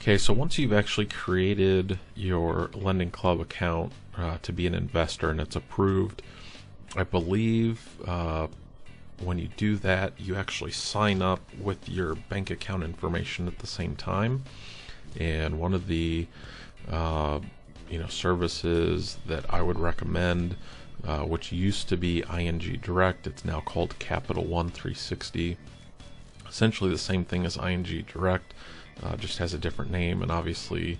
Okay, so once you've actually created your Lending Club account to be an investor and it's approved, I believe when you do that, you actually sign up with your bank account information at the same time. And one of the services that I would recommend, which used to be ING Direct, it's now called Capital One 360. Essentially the same thing as ING Direct, just has a different name, and obviously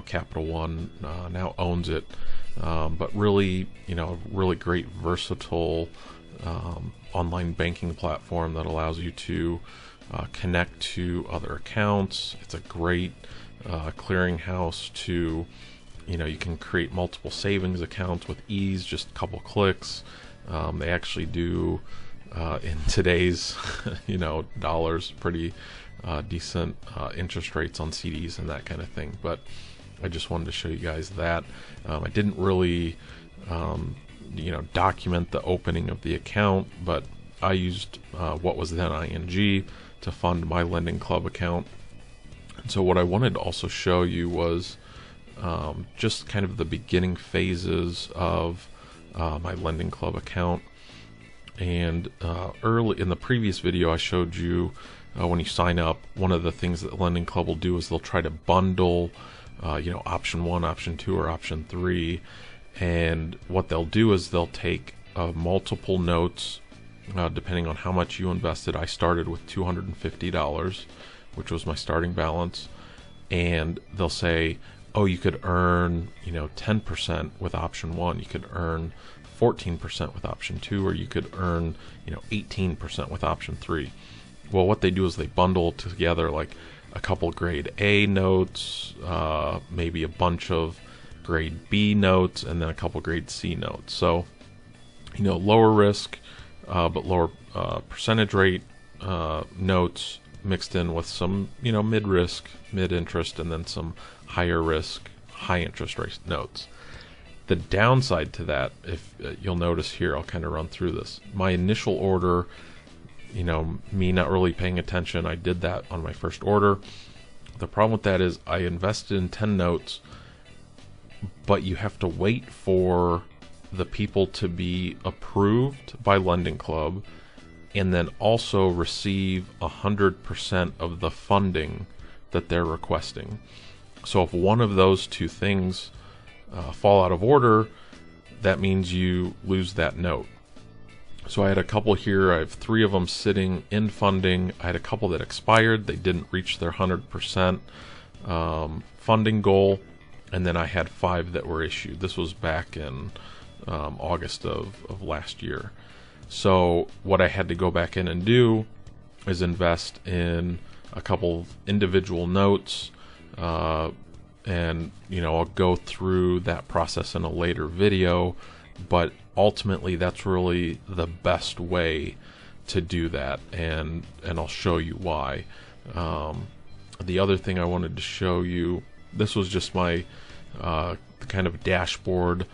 Capital One now owns it. But really, really great versatile online banking platform that allows you to connect to other accounts. It's a great clearinghouse to, you can create multiple savings accounts with ease, just a couple clicks. They actually do in today's dollars pretty decent interest rates on CDs and that kind of thing. But I just wanted to show you guys that. I didn't really document the opening of the account, but I used what was then ING to fund my Lending Club account. And so what I wanted to also show you was just kind of the beginning phases of my Lending Club account. And early in the previous video I showed you when you sign up, one of the things that Lending Club will do is they'll try to bundle option 1, option 2, or option 3. And what they'll do is they'll take multiple notes depending on how much you invested. I started with $250, which was my starting balance, and they'll say, oh, you could earn 10% with option 1, you could earn 14% with option 2, or you could earn 18% with option 3. Well, what they do is they bundle together like a couple grade A notes, maybe a bunch of grade B notes, and then a couple grade C notes. So lower risk but lower percentage rate notes mixed in with some mid risk, mid interest, and then some higher risk, high interest rate notes. The downside to that, if you'll notice here, I'll kind of run through this. My initial order, me not really paying attention, I did that on my first order. The problem with that is I invested in 10 notes, but you have to wait for the people to be approved by Lending Club and then also receive 100% of the funding that they're requesting. So if one of those two things fall out of order, that means you lose that note. So I had a couple here. I have 3 of them sitting in funding. I had a couple that expired. They didn't reach their 100% funding goal. And then I had 5 that were issued. This was back in August of last year. So what I had to go back in and do is invest in a couple of individual notes. And I'll go through that process in a later video, but ultimately that's really the best way to do that, and I'll show you why. The other thing I wanted to show you, this was just my kind of dashboard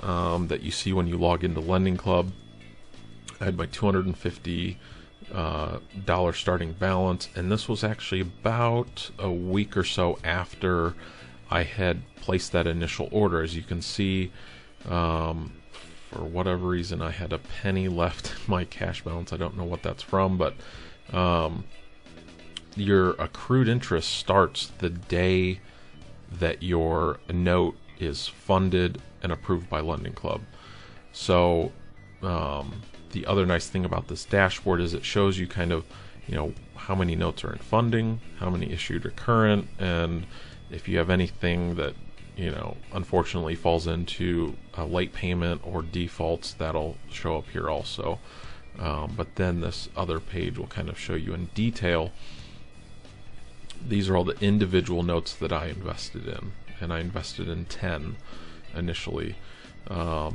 that you see when you log into Lending Club. I had my $250 starting balance, and this was actually about a week or so after I had placed that initial order. As you can see, for whatever reason I had a penny left in my cash balance. I don't know what that's from, but your accrued interest starts the day that your note is funded and approved by Lending Club. So the other nice thing about this dashboard is it shows you kind of how many notes are in funding, how many issued or current, and if you have anything that unfortunately falls into a late payment or defaults, that'll show up here also. But then this other page will kind of show you in detail. These are all the individual notes that I invested in, and I invested in 10 initially. A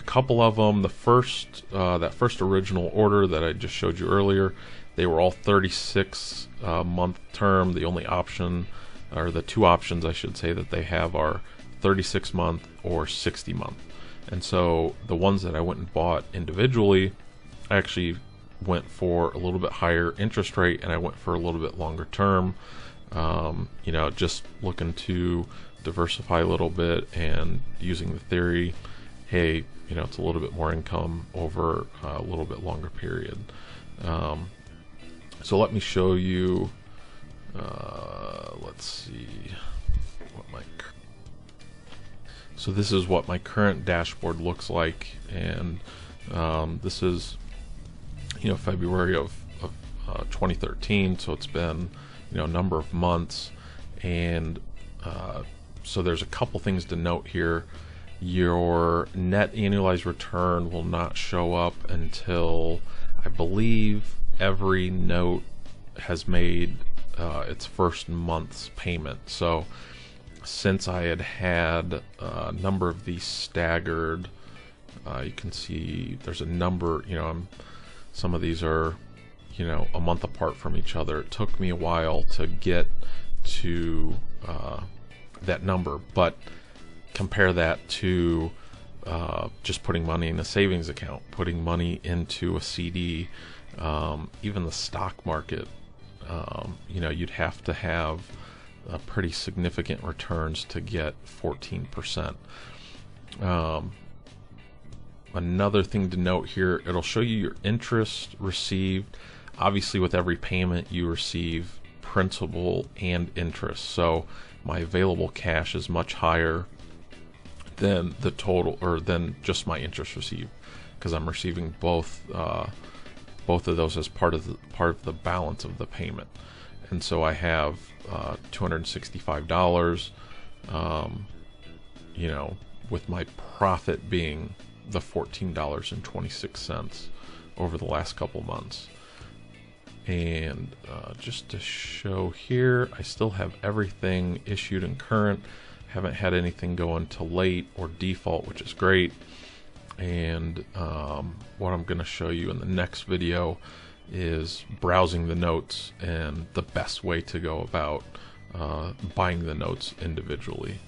couple of them, that first original order that I just showed you earlier, they were all 36 month term. The only option, or the 2 options I should say, that they have are 36 month or 60 month. And so the ones that I went and bought individually, I actually went for a little bit higher interest rate, and I went for a little bit longer term. Just looking to diversify a little bit and using the theory, hey, it's a little bit more income over a little bit longer period. So let me show you, let's see, so this is what my current dashboard looks like, and this is, February of 2013, so it's been, a number of months, and so there's a couple things to note here. Your net annualized return will not show up until, I believe, every note has made its first month's payment. So since I had a number of these staggered, you can see there's a number, some of these are, a month apart from each other. It took me a while to get to that number, but compare that to just putting money in a savings account, putting money into a CD, even the stock market. You'd have to have pretty significant returns to get 14%. Another thing to note here, it'll show you your interest received. Obviously, with every payment you receive principal and interest, so my available cash is much higher than the total, or than just my interest received, because I'm receiving both of those as part of the balance of the payment. And so I have $265, with my profit being the $14.26 over the last couple months. And just to show here, I still have everything issued and current. Haven't had anything go into late or default, which is great. And what I'm going to show you in the next video is browsing the notes and the best way to go about buying the notes individually.